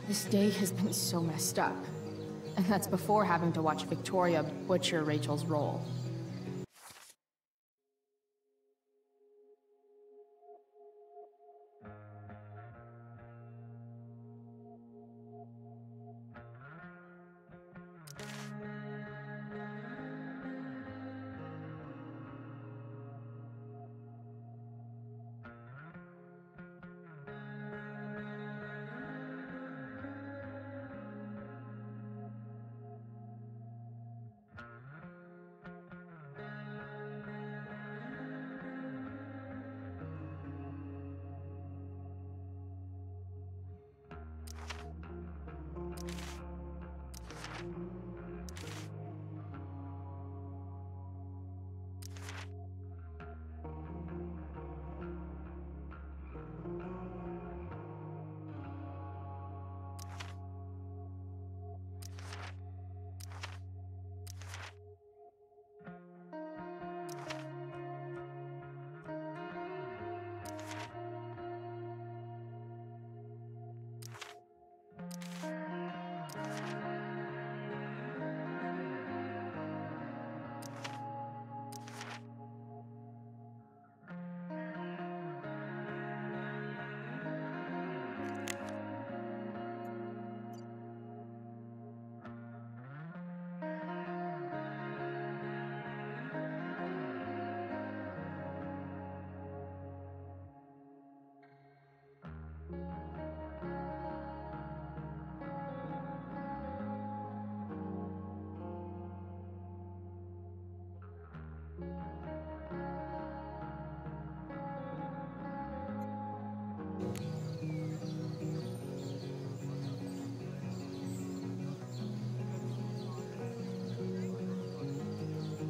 This day has been so messed up. And that's before having to watch Victoria butcher Rachel's role.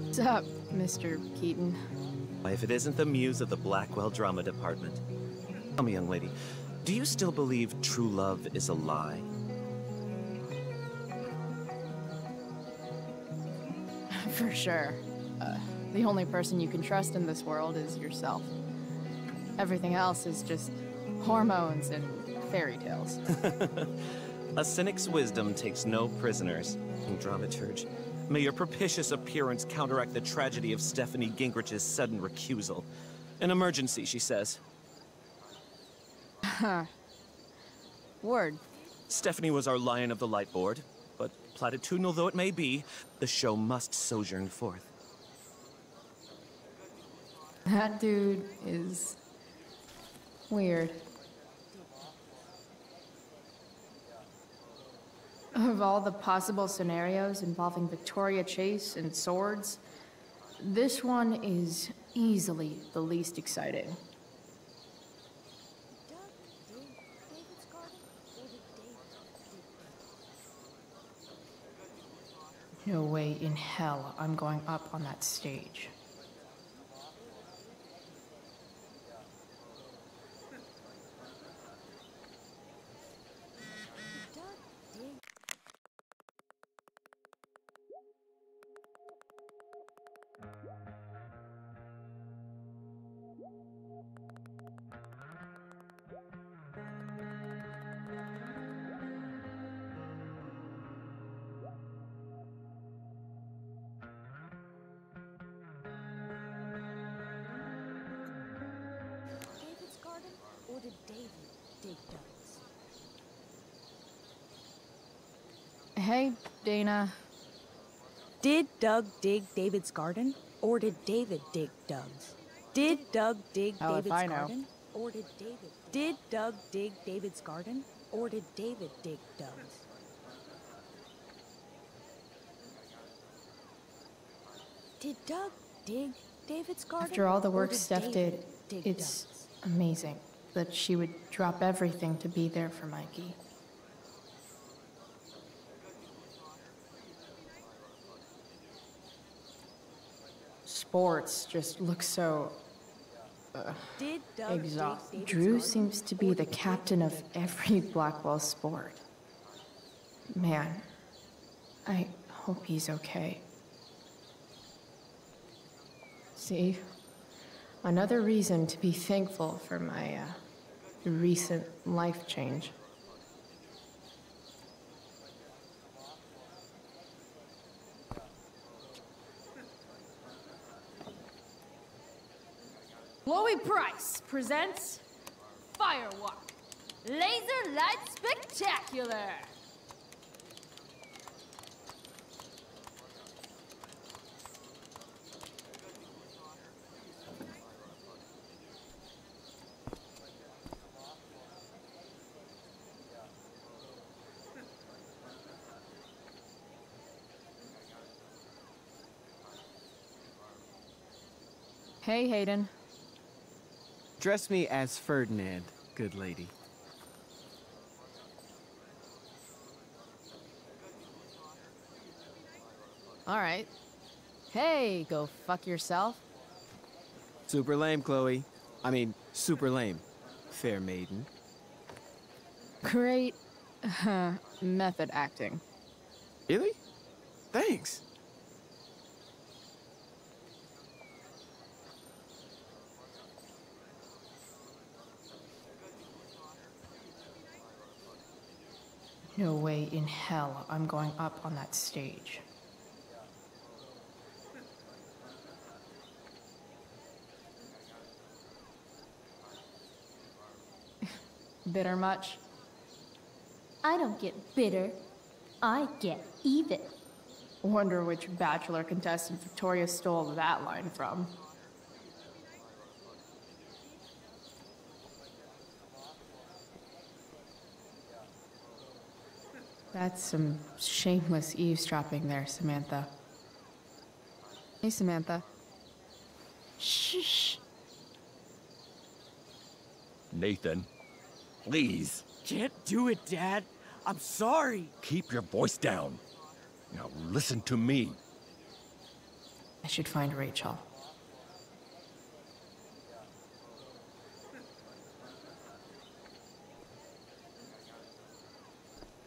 What's up, Mr. Keaton? If it isn't the muse of the Blackwell drama department. Tell me, young lady, do you still believe true love is a lie? For sure. The only person you can trust in this world is yourself. Everything else is just hormones and fairy tales. A cynic's wisdom takes no prisoners. Dramaturge, may your propitious appearance counteract the tragedy of Stephanie Gingrich's sudden recusal. An emergency, she says. Huh. Word. Stephanie was our lion of the light board, but platitudinal though it may be, the show must sojourn forth. That dude is weird. Of all the possible scenarios involving Victoria Chase and swords, this one is easily the least exciting. No way in hell I'm going up on that stage. Or did David dig Doug's? Hey, Dana. Did Doug dig David's garden? Or did David dig Doug's? Did Doug dig Hell if David's I know. garden? Or did David? Did Doug dig David's garden? Or did David dig Doug's? Did Doug dig David's garden? After all the Or work did Steph David did, dig it's Doug's? amazing that she would drop everything to be there for Mikey. Sports just look so Did Doug dig exhausting. David's Drew garden? seems to be Or the did captain of every Blackwell sport. Man, I hope he's okay. See? Another reason to be thankful for my recent life change. Chloe Praiss presents Firewalk, Laser Light Spectacular! Hey, Hayden. Dress me as Ferdinand, good lady. All right. Hey, go fuck yourself. Super lame, Chloe. I mean, super lame. Fair maiden. Great method acting. Really? Thanks. No way in hell I'm going up on that stage. Bitter much? I don't get bitter. I get even. Wonder which Bachelor contestant Victoria stole that line from. That's some shameless eavesdropping there, Samantha. Hey, Samantha. Shh. Nathan, please. Can't do it, Dad. I'm sorry. Keep your voice down. Now listen to me. I should find Rachel.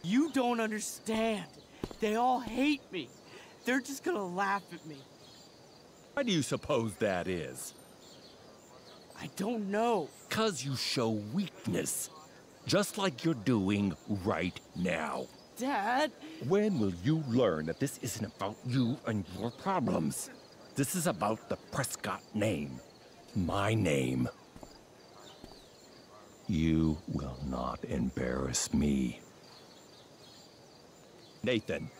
You don't understand. They all hate me. They're just gonna laugh at me. Why do you suppose that is? I don't know. 'Cause you show weakness. Just like you're doing right now. Dad! When will you learn that this isn't about you and your problems? This is about the Prescott name. My name. You will not embarrass me. Nathan.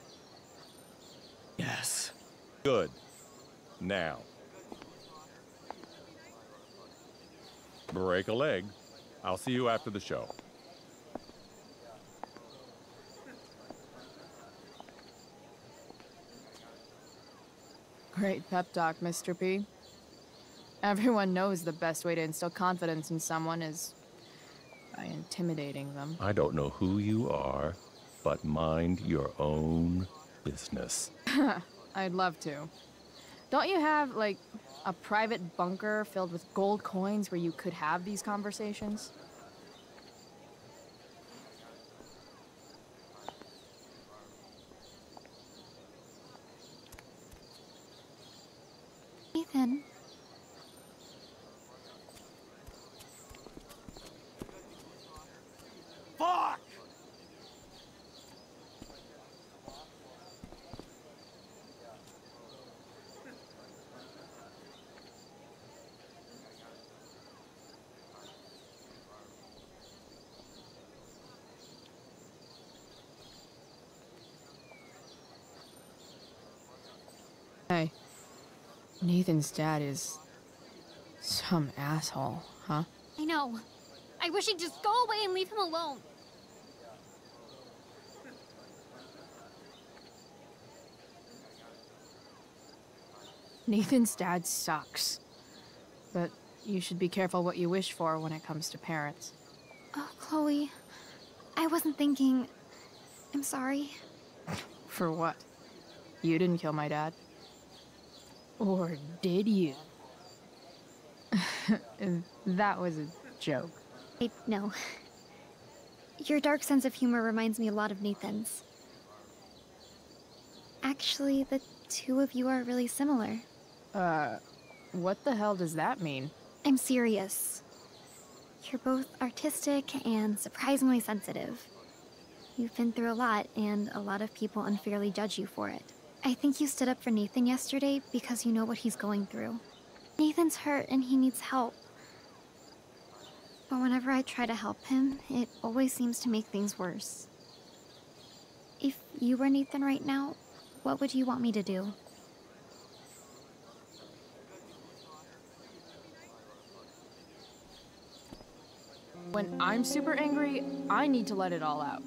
Yes. Good. Now. Break a leg. I'll see you after the show. Great pep talk, Mr. P. Everyone knows the best way to instill confidence in someone is by intimidating them. I don't know who you are, but mind your own business. I'd love to. Don't you have, like, a private bunker filled with gold coins where you could have these conversations? Ethan. Fuck! Hey, Nathan's dad is some asshole, huh? I know. I wish he'd just go away and leave him alone. Nathan's dad sucks. But you should be careful what you wish for when it comes to parents. Oh, Chloe. I wasn't thinking. I'm sorry. For what? You didn't kill my dad. Or did you? That was a joke. No. Your dark sense of humor reminds me a lot of Nathan's. Actually, the two of you are really similar. What the hell does that mean? I'm serious. You're both artistic and surprisingly sensitive. You've been through a lot, and a lot of people unfairly judge you for it. I think you stood up for Nathan yesterday because you know what he's going through. Nathan's hurt and he needs help. But whenever I try to help him, it always seems to make things worse. If you were Nathan right now, what would you want me to do? When I'm super angry, I need to let it all out.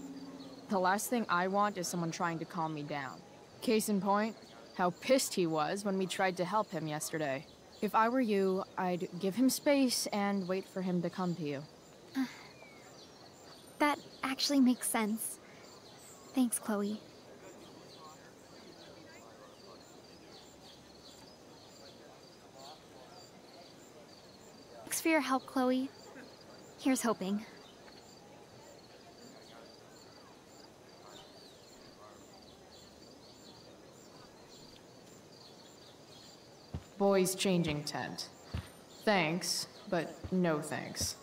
The last thing I want is someone trying to calm me down. Case in point, how pissed he was when we tried to help him yesterday. If I were you, I'd give him space and wait for him to come to you. That actually makes sense. Thanks, Chloe. Thanks for your help, Chloe. Here's hoping. Boys changing tent. Thanks, but no thanks.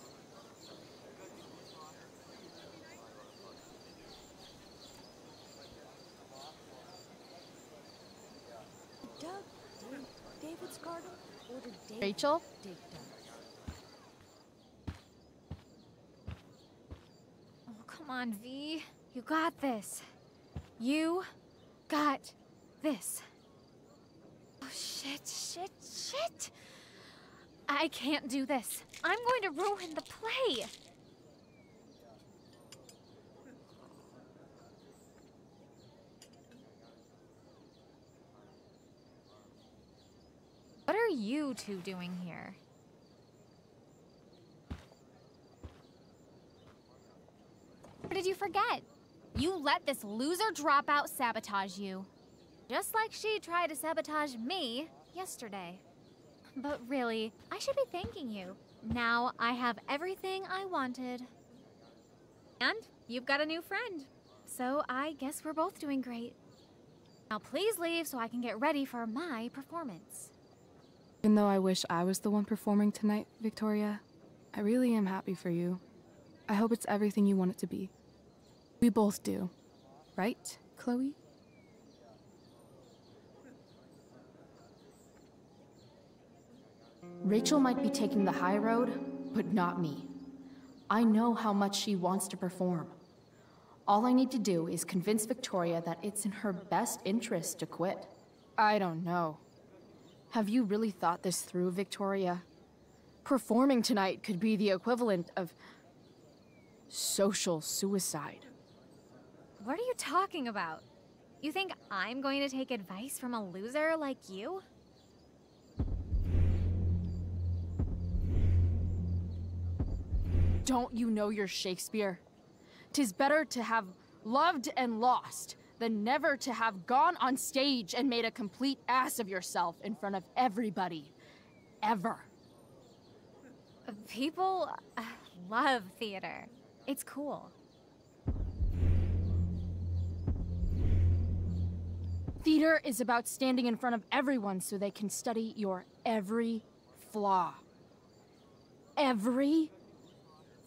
Doug dig David's garden, or did David Rachel? dig Doug's? Oh, come on, V. You got this. You got this. Oh, shit. I can't do this. I'm going to ruin the play. What are you two doing here? Or did you forget? You let this loser dropout sabotage you. Just like she tried to sabotage me yesterday. But really, I should be thanking you. Now I have everything I wanted. And you've got a new friend. So I guess we're both doing great. Now please leave so I can get ready for my performance. Even though I wish I was the one performing tonight, Victoria, I really am happy for you. I hope it's everything you want it to be. We both do. Right, Chloe? Rachel might be taking the high road, but not me. I know how much she wants to perform. All I need to do is convince Victoria that it's in her best interest to quit. I don't know. Have you really thought this through, Victoria? Performing tonight could be the equivalent of social suicide. What are you talking about? You think I'm going to take advice from a loser like you? Don't you know your Shakespeare? 'Tis better to have loved and lost than never to have gone on stage and made a complete ass of yourself in front of everybody. Ever. People love theater. It's cool. Theater is about standing in front of everyone so they can study your every flaw. Every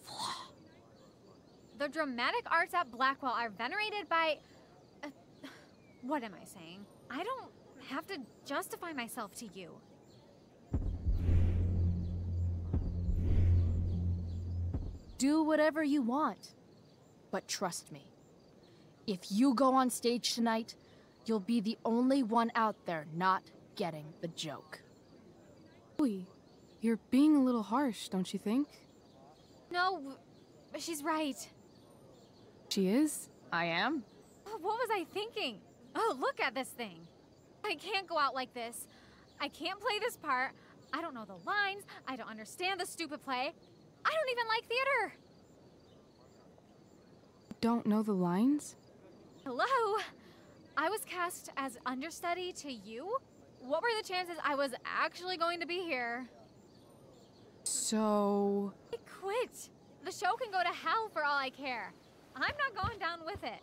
flaw. The dramatic arts at Blackwell are venerated by... what am I saying? I don't have to justify myself to you. Do whatever you want. But trust me, if you go on stage tonight, you'll be the only one out there not getting the joke. Chloe, you're being a little harsh, don't you think? No, she's right. She is? I am? What was I thinking? Oh, look at this thing. I can't go out like this. I can't play this part. I don't know the lines. I don't understand the stupid play. I don't even like theater. Don't know the lines? Hello? I was cast as understudy to you? What were the chances I was actually going to be here? So... I quit. The show can go to hell for all I care. I'm not going down with it.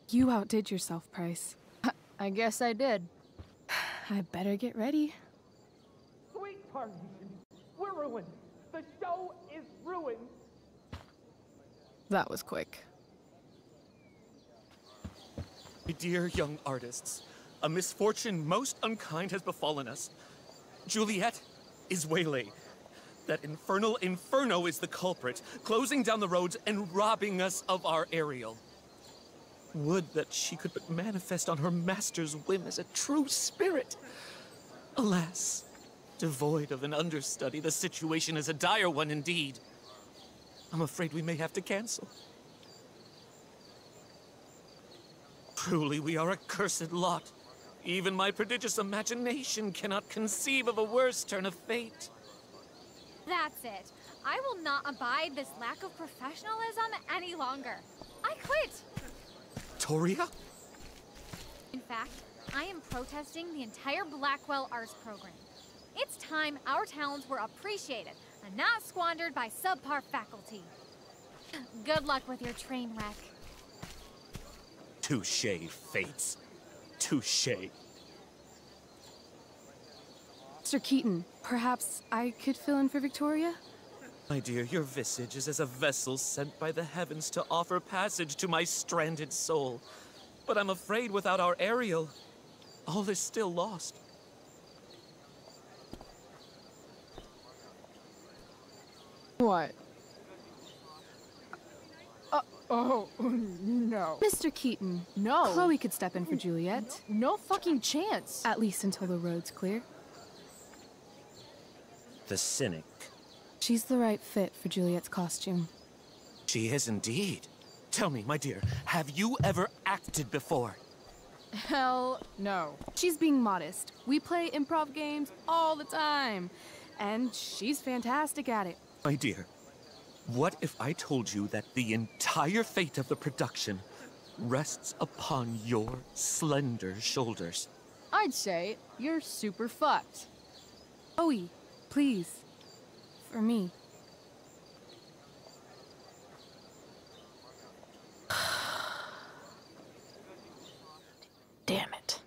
You outdid yourself, Price. I guess I did. I better get ready. Sweet Tarnation, we're ruined. The show is ruined. That was quick. My dear young artists, a misfortune most unkind has befallen us. Juliet is waylaid, That infernal Inferno is the culprit, closing down the roads and robbing us of our Ariel. Would that she could but manifest on her master's whim as a true spirit. Alas, devoid of an understudy, the situation is a dire one indeed. I'm afraid we may have to cancel. Truly, we are a cursed lot. Even my prodigious imagination cannot conceive of a worse turn of fate. That's it. I will not abide this lack of professionalism any longer. I quit! Victoria? In fact, I am protesting the entire Blackwell Arts program. It's time our talents were appreciated and not squandered by subpar faculty. Good luck with your train wreck. Touché, Fates. Touché. Mr. Keaton, perhaps I could fill in for Victoria? My dear, your visage is as a vessel sent by the heavens to offer passage to my stranded soul. But I'm afraid without our Ariel, all is still lost. What? Oh, no. Mr. Keaton. No. Chloe could step in for Juliet. No fucking chance. At least until the road's clear. The cynic. She's the right fit for Juliet's costume. She is indeed. Tell me, my dear, have you ever acted before? Hell no. She's being modest. We play improv games all the time. And she's fantastic at it. My dear, what if I told you that the entire fate of the production rests upon your slender shoulders? I'd say you're super fucked. Chloe, please. For me. Damn it.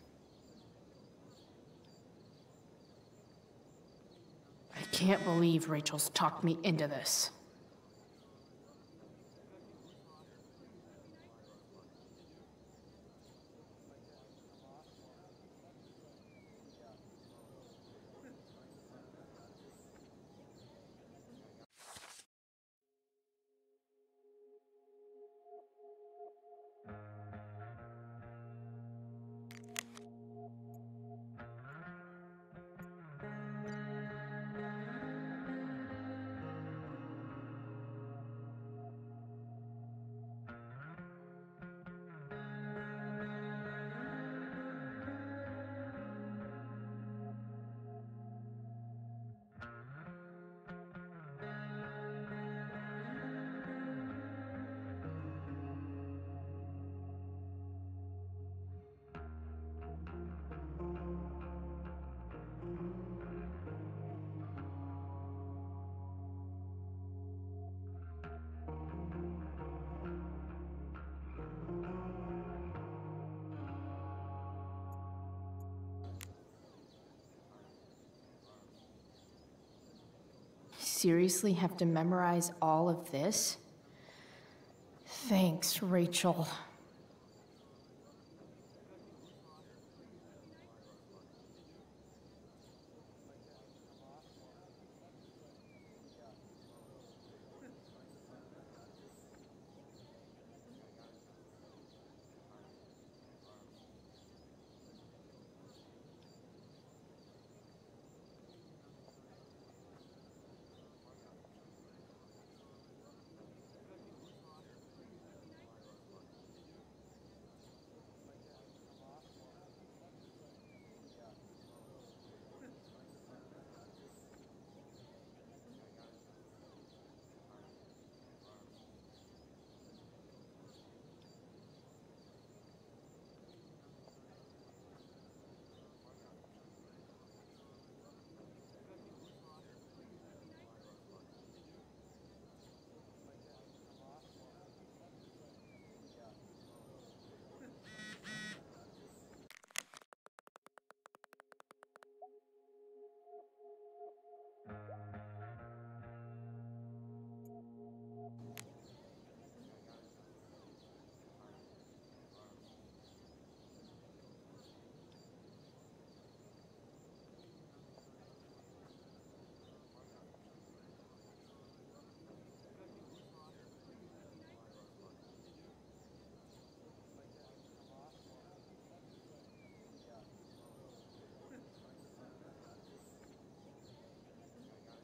I can't believe Rachel's talked me into this. Seriously have to memorize all of this? Thanks, Rachel.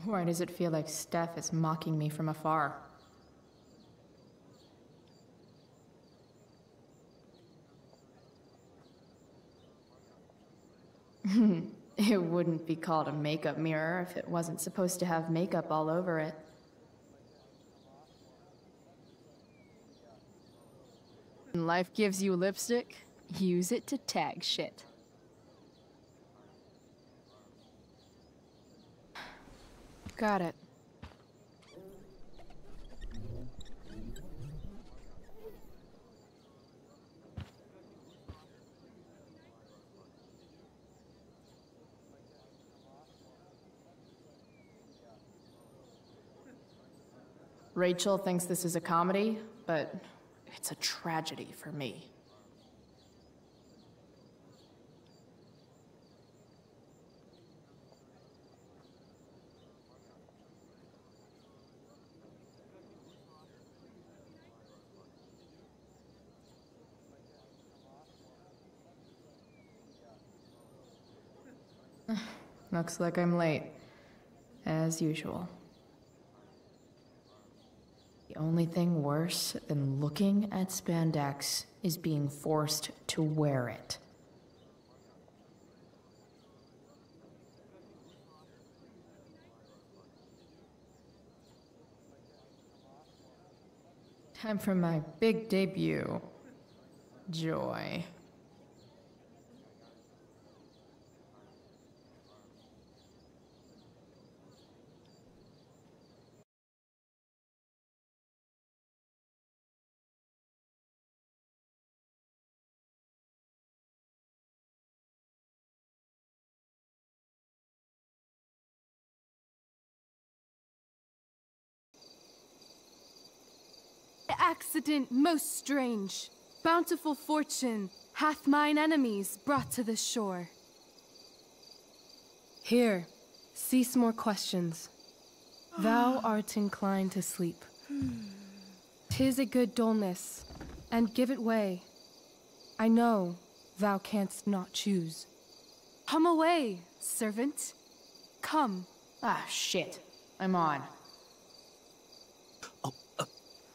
Why does it feel like Steph is mocking me from afar? It wouldn't be called a makeup mirror if it wasn't supposed to have makeup all over it. When life gives you lipstick, use it to tag shit. Got it. Rachel thinks this is a comedy, but it's a tragedy for me. Looks like I'm late, as usual. The only thing worse than looking at spandex is being forced to wear it. Time for my big debut. Joy. Accident most strange. Bountiful fortune hath mine enemies brought to this shore. Here, cease more questions. Thou art inclined to sleep. 'Tis a good dullness, and give it way. I know thou canst not choose. Come away, servant. Come. Ah, shit. I'm on.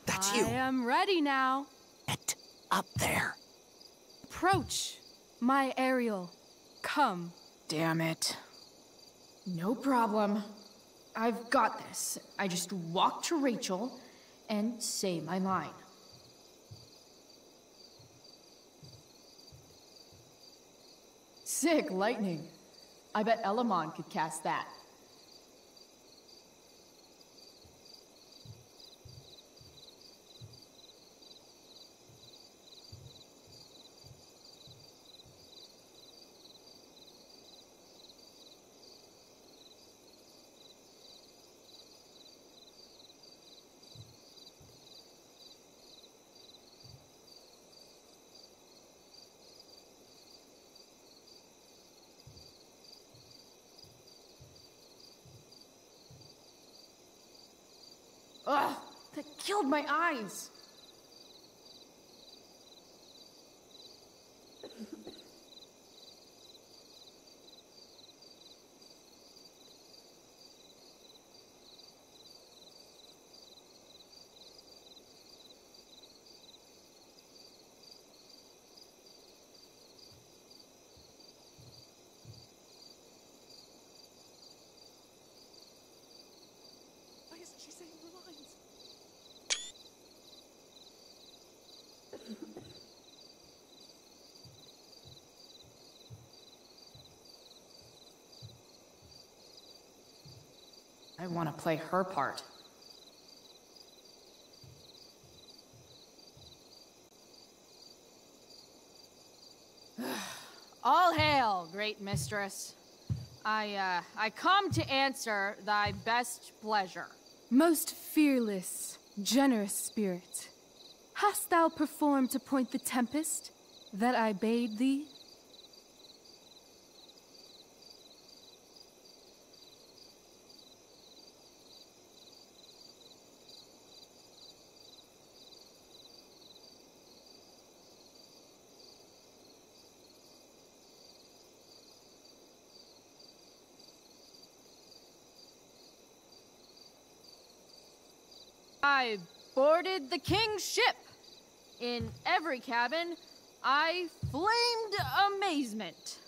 That's you. I am ready now. Get up there. Approach, my Ariel. Come. Damn it. No problem. I've got this. I just walk to Rachel and say my line. Sick lightning. I bet Elamon could cast that. Ugh, that killed my eyes. Why isn't she saying her lines? I want to play her part. All hail, great mistress. I come to answer thy best pleasure. Most fearless, generous spirit, hast thou performed to point the tempest that I bade thee? I boarded the king's ship. In every cabin, I flamed amazement.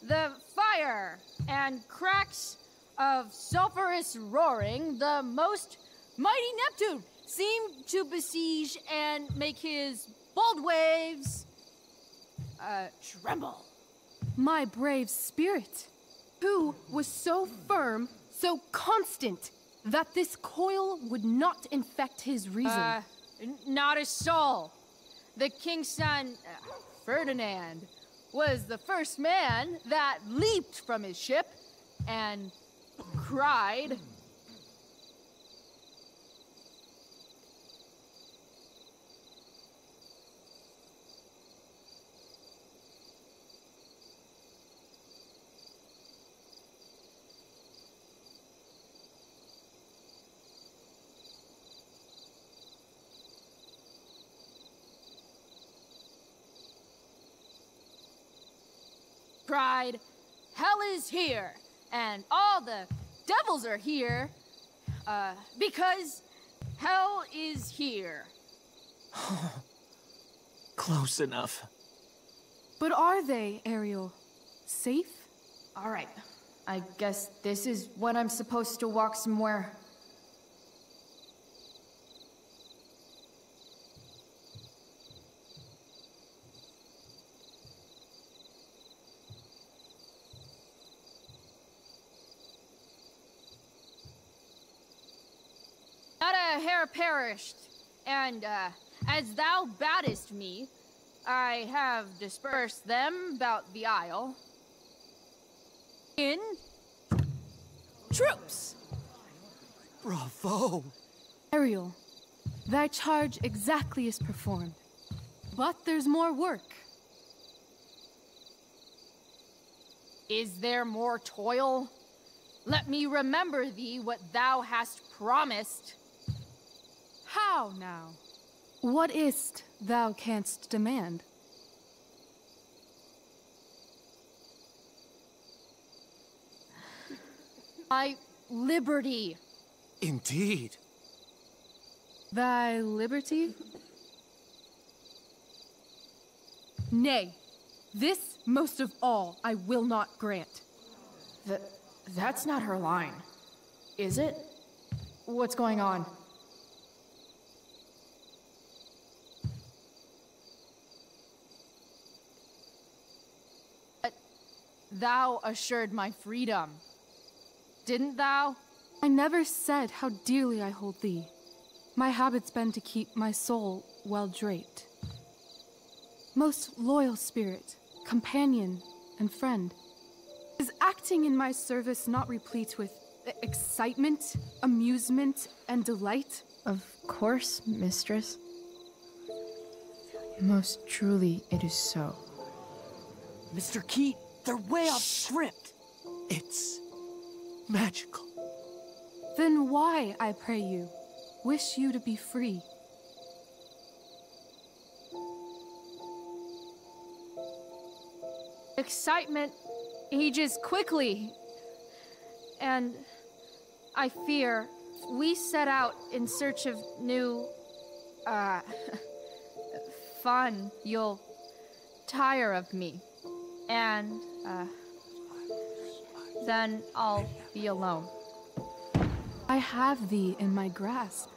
The fire and cracks of sulphurous roaring, the most mighty Neptune seemed to besiege and make his bold waves tremble. My brave spirit, who was so firm, so constant, that this coil would not infect his reason. Not a soul. The king's son, Ferdinand, was the first man that leaped from his ship and cried. Cried, hell is here, and all the devils are here, because hell is here. Close enough. But are they, Ariel? Safe? All right, I guess this is when I'm supposed to walk somewhere. Not a hair perished, and as thou badest me, I have dispersed them about the isle in troops. Bravo! Ariel, thy charge exactly is performed. But there's more work. Is there more toil? Let me remember thee what thou hast promised. How now? What is't thou canst demand? My liberty. Indeed. Thy liberty? Nay, this most of all I will not grant. That's not her line, is it? What's going on? But thou assured my freedom, didn't thou? I never said how dearly I hold thee. My habit's been to keep my soul well draped. Most loyal spirit, companion, and friend. Is acting in my service not replete with excitement, amusement, and delight? Of course, mistress. Most truly it is so. Mr. Keat, they're way off script. It's magical. Then why, I pray you, wish you to be free? Excitement ages quickly, and I fear we set out in search of new, fun. You'll tire of me, and, then I'll be alone. I have thee in my grasp.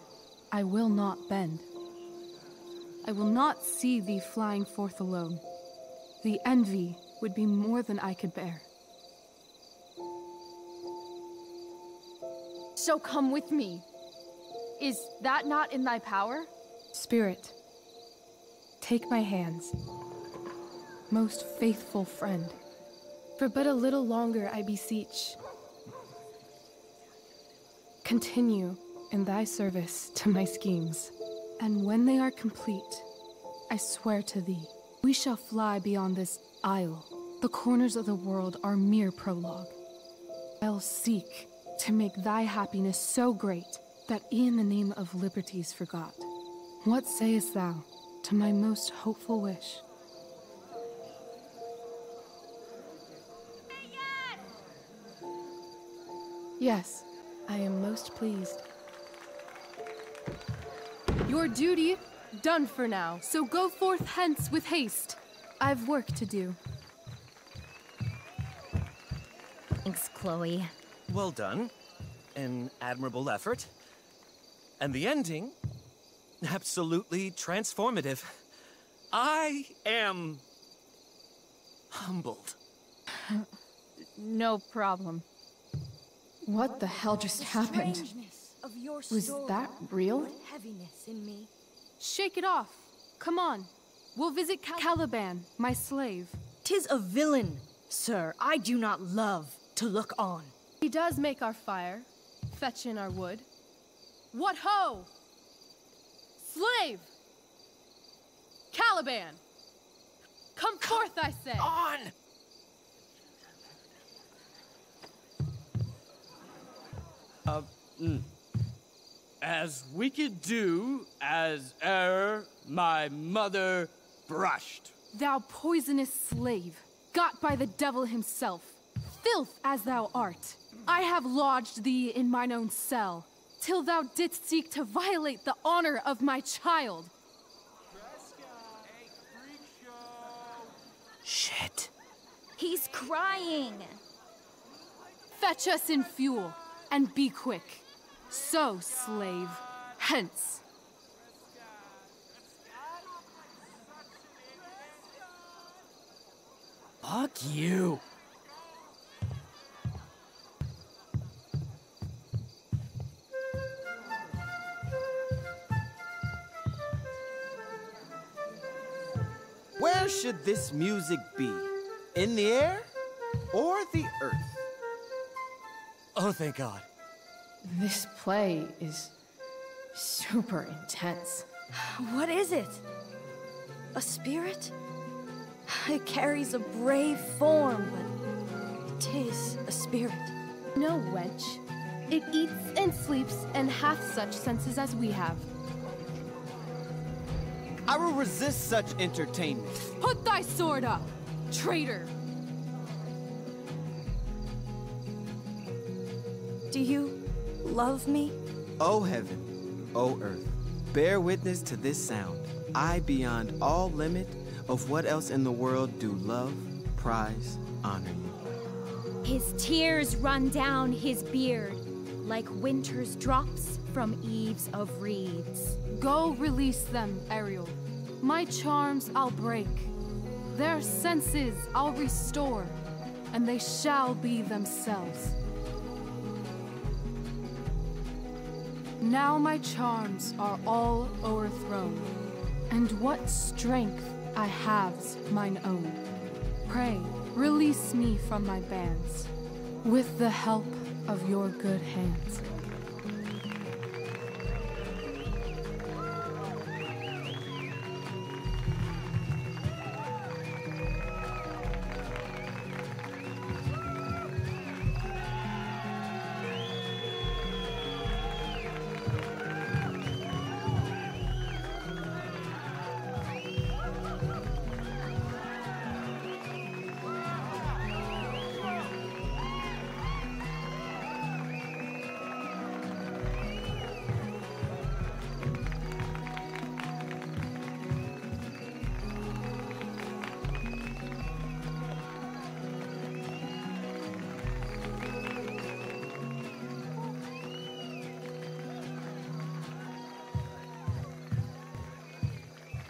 I will not bend. I will not see thee flying forth alone. The envy would be more than I could bear. So come with me. Is that not in thy power? Spirit, take my hands. Most faithful friend, for but a little longer I beseech. Continue in thy service to my schemes, and when they are complete, I swear to thee, we shall fly beyond this isle. The corners of the world are mere prologue. I'll seek to make thy happiness so great that e'en the name of liberty's forgot. What sayest thou to my most hopeful wish? Yes. I am most pleased. Your duty done for now, so go forth hence with haste. I've work to do. Thanks, Chloe. Well done. An admirable effort. And the ending, absolutely transformative. I am humbled. No problem. What the hell just happened? Was that real? Heaviness in me. Shake it off. Come on. We'll visit Caliban, my slave. 'Tis a villain, sir. I do not love to look on. He does make our fire, fetch in our wood. What ho! Slave! Caliban! Come forth, I say! On! As we could do as e'er my mother brushed. Thou poisonous slave, got by the devil himself, filth as thou art, I have lodged thee in mine own cell, till thou didst seek to violate the honor of my child. Shit. He's crying. Fetch us in fuel, and be quick. So, slave, hence. Fuck you. Where should this music be? In the air or the earth? Oh, thank God. This play is super intense. What is it? A spirit? It carries a brave form, but 'tis a spirit. No, wench. It eats and sleeps and hath such senses as we have. I will resist such entertainment. Put thy sword up, traitor! Do you love me? O heaven, O earth, bear witness to this sound. I, beyond all limit of what else in the world, do love, prize, honor you. His tears run down his beard like winter's drops from eaves of reeds. Go release them, Ariel. My charms I'll break. Their senses I'll restore, and they shall be themselves. Now my charms are all o'erthrown, and what strength I have's mine own. Pray, release me from my bands, with the help of your good hands.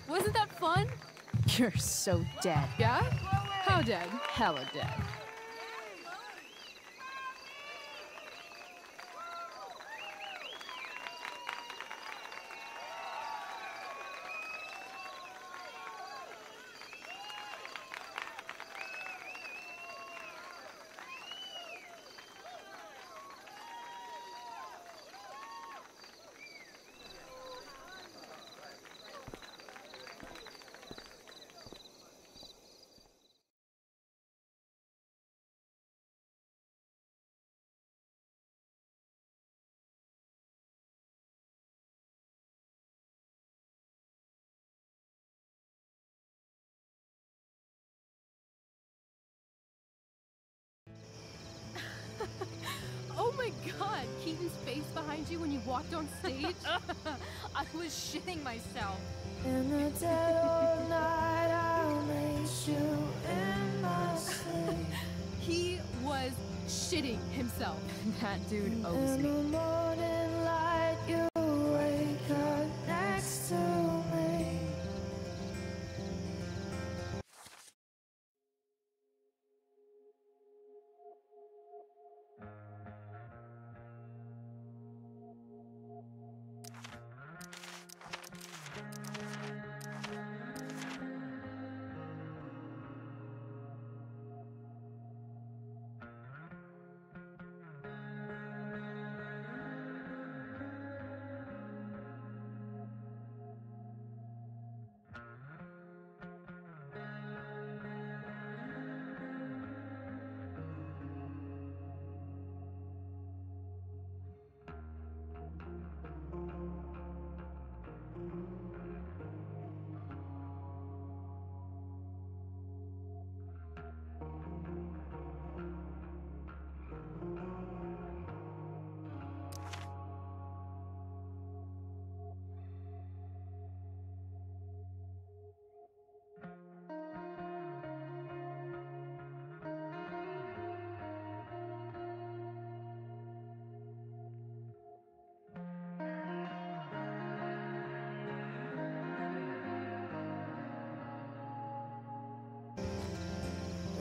Wasn't that fun? You're so dead. Yeah? How dead? Hella dead. behind you when you walked on stage? I was shitting myself. In the dead of night, I'll make you in my sleep. He was shitting himself. That dude owes In me. the morning light, you wake up next to me.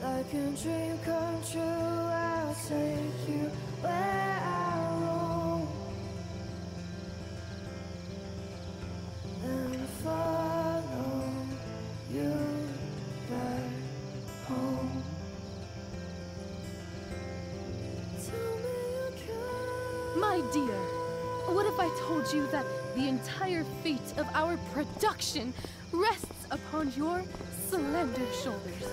Like a dream come true, I'll take you where I roam and follow you back home. Tell me you can. My dear, what if I told you that the entire fate of our production rests upon your slender shoulders?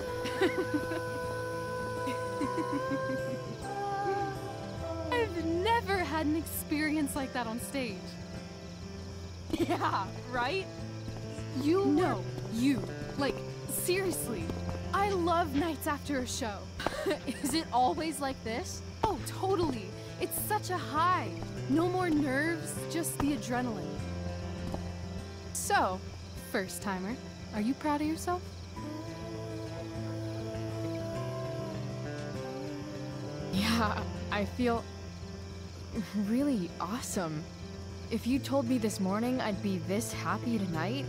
I've never had an experience like that on stage. Yeah, right? You No, you. Like, seriously. I love nights after a show. Is it always like this? Oh, totally. It's such a high. No more nerves, just the adrenaline. So, first timer, are you proud of yourself? Yeah, I feel really awesome. If you told me this morning I'd be this happy tonight.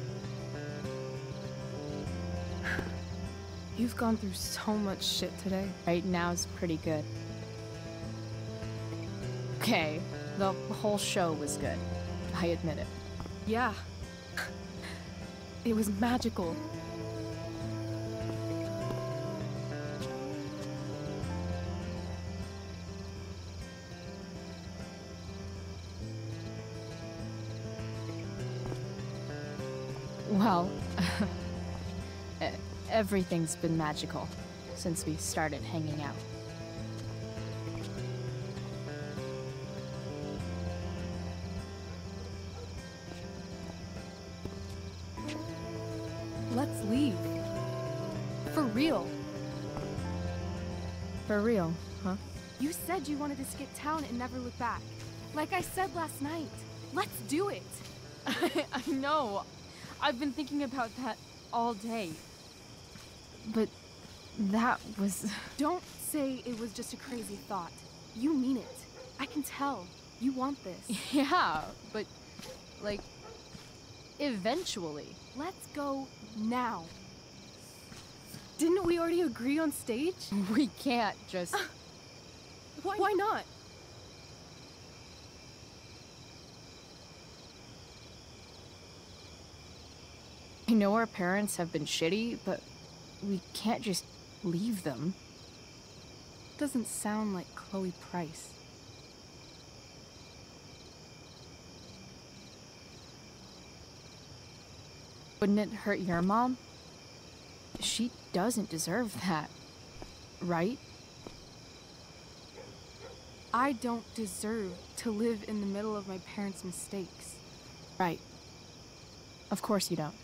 You've gone through so much shit today. Right now's pretty good. Okay, the whole show was good. I admit it. Yeah. It was magical. Well, everything's been magical since we started hanging out. Let's leave. For real. For real, huh? You said you wanted to skip town and never look back. Like I said last night. Let's do it. I know. I've been thinking about that all day. But that was... Don't say it was just a crazy thought. You mean it. I can tell. You want this. Yeah, but, like, eventually. Let's go now. Didn't we already agree on stage? We can't just... Why not? I know our parents have been shitty, but we can't just leave them. Doesn't sound like Chloe Praice. Wouldn't it hurt your mom? She doesn't deserve that, right? I don't deserve to live in the middle of my parents' mistakes. Right. Of course you don't.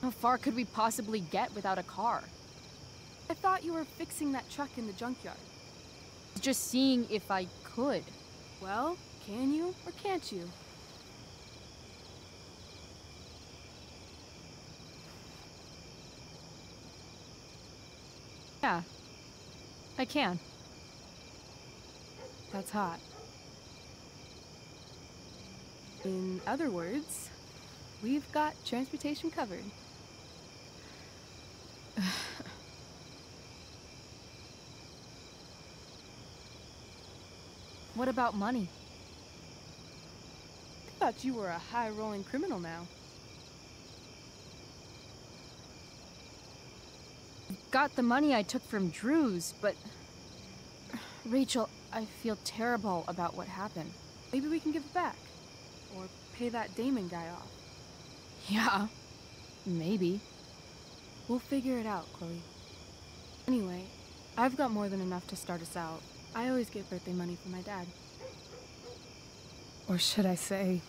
How far could we possibly get without a car? I thought you were fixing that truck in the junkyard. Just seeing if I could. Well, can you or can't you? Yeah, I can. That's hot. In other words, we've got transportation covered. What about money? I thought you were a high-rolling criminal now. Got the money I took from Drew's, but... Rachel, I feel terrible about what happened. Maybe we can give it back. Or pay that Damon guy off. Yeah, maybe. We'll figure it out, Chloe. Anyway, I've got more than enough to start us out. I always get birthday money from my dad. Or should I say,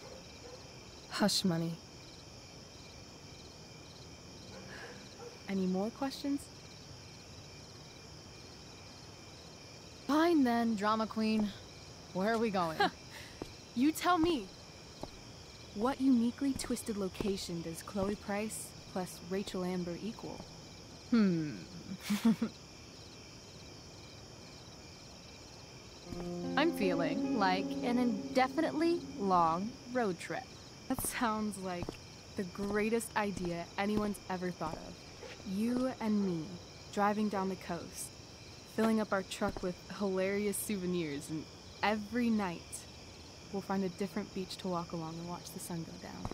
hush money. Any more questions? Fine then, drama queen. Where are we going? You tell me. What uniquely twisted location does Chloe Praiss plus Rachel Amber equal? I'm feeling like an indefinitely long road trip. That sounds like the greatest idea anyone's ever thought of. You and me, driving down the coast, filling up our truck with hilarious souvenirs, and every night, we'll find a different beach to walk along and watch the sun go down.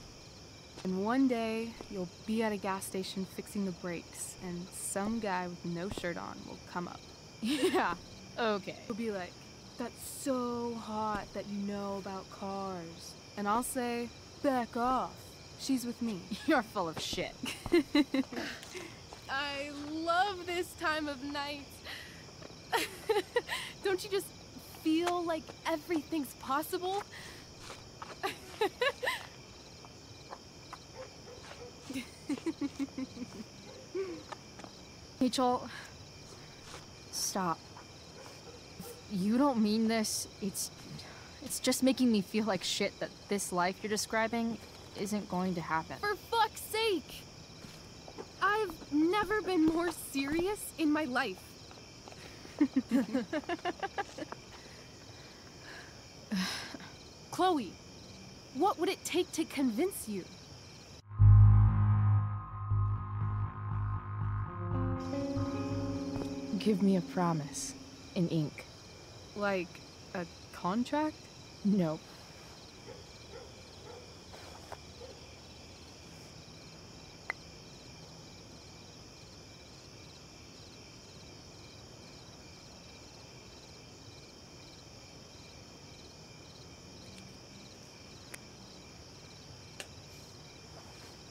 And one day, you'll be at a gas station fixing the brakes, and some guy with no shirt on will come up. Yeah, okay. He'll be like, "That's so hot that you know about cars." And I'll say, "Back off. She's with me." You're full of shit. I love this time of night. Don't you just feel like everything's possible? Rachel, stop. You don't mean this. It's just making me feel like shit that this life you're describing isn't going to happen. For fuck's sake! I've never been more serious in my life. Chloe, what would it take to convince you? Give me a promise in ink. Like a contract? Nope.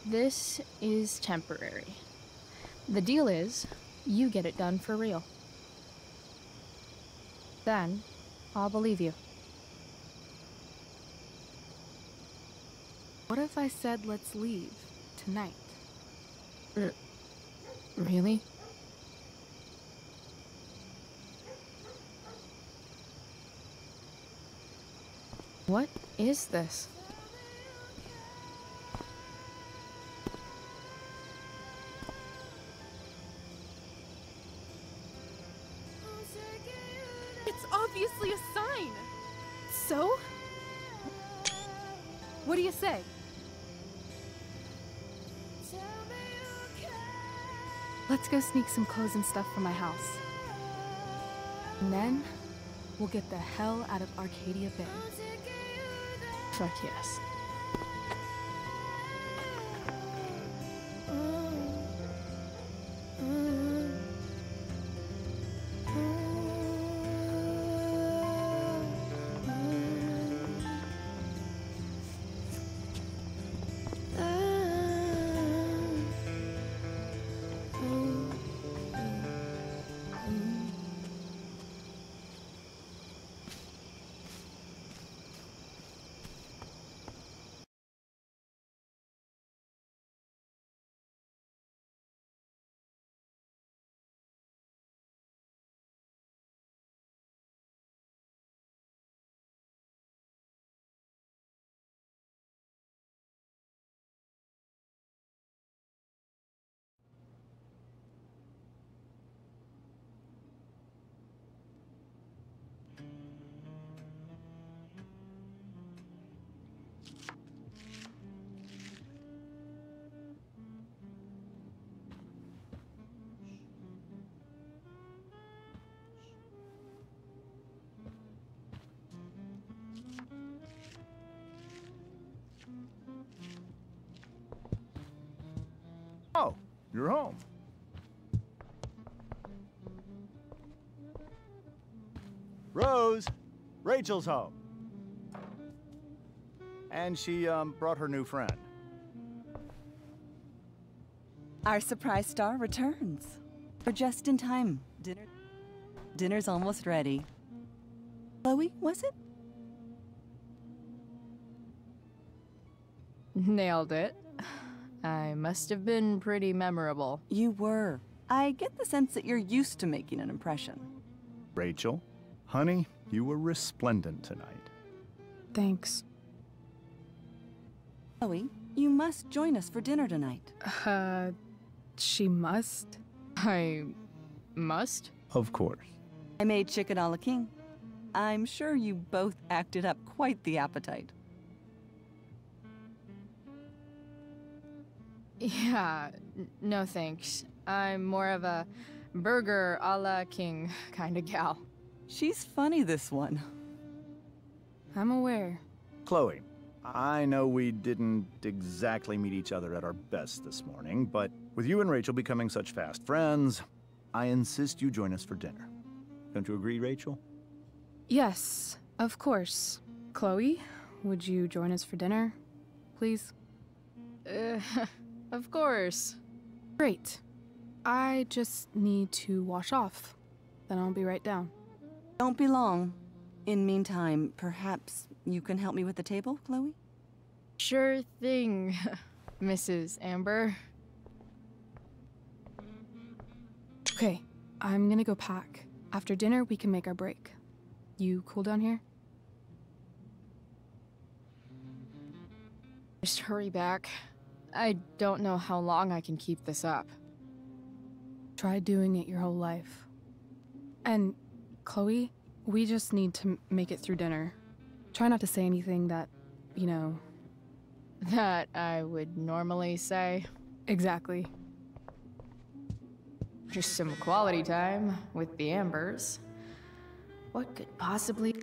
This is temporary. The deal is, you get it done for real. Then, I'll believe you. What if I said let's leave tonight? Really? What is this? It's obviously a sign. So? What do you say? Let's go sneak some clothes and stuff from my house. And then, we'll get the hell out of Arcadia Bay. Fuck yes. You're home. Rose, Rachel's home. And she, brought her new friend. Our surprise star returns. We're just in time. Dinner's almost ready. Chloe, was it? Nailed it. I must have been pretty memorable. You were. I get the sense that you're used to making an impression. Rachel, honey, you were resplendent tonight. Thanks. Chloe, you must join us for dinner tonight. She must? I must? Of course. I made chicken a la king. I'm sure you both acted up quite the appetite. Yeah, no thanks. I'm more of a burger a la king kind of gal. She's funny, this one. I'm aware. Chloe, I know we didn't exactly meet each other at our best this morning, but with you and Rachel becoming such fast friends, I insist you join us for dinner. Don't you agree, Rachel? Yes, of course. Chloe, would you join us for dinner, please? Of course. Great. I just need to wash off. Then I'll be right down. Don't be long. In meantime, perhaps you can help me with the table, Chloe? Sure thing, Mrs. Amber. Okay, I'm gonna go pack. After dinner, we can make our break. You cool down here? Just hurry back. I don't know how long I can keep this up. Try doing it your whole life. And, Chloe, we just need to make it through dinner. Try not to say anything that, you know... That I would normally say. Exactly. Just some quality time with the Ambers. What could possibly...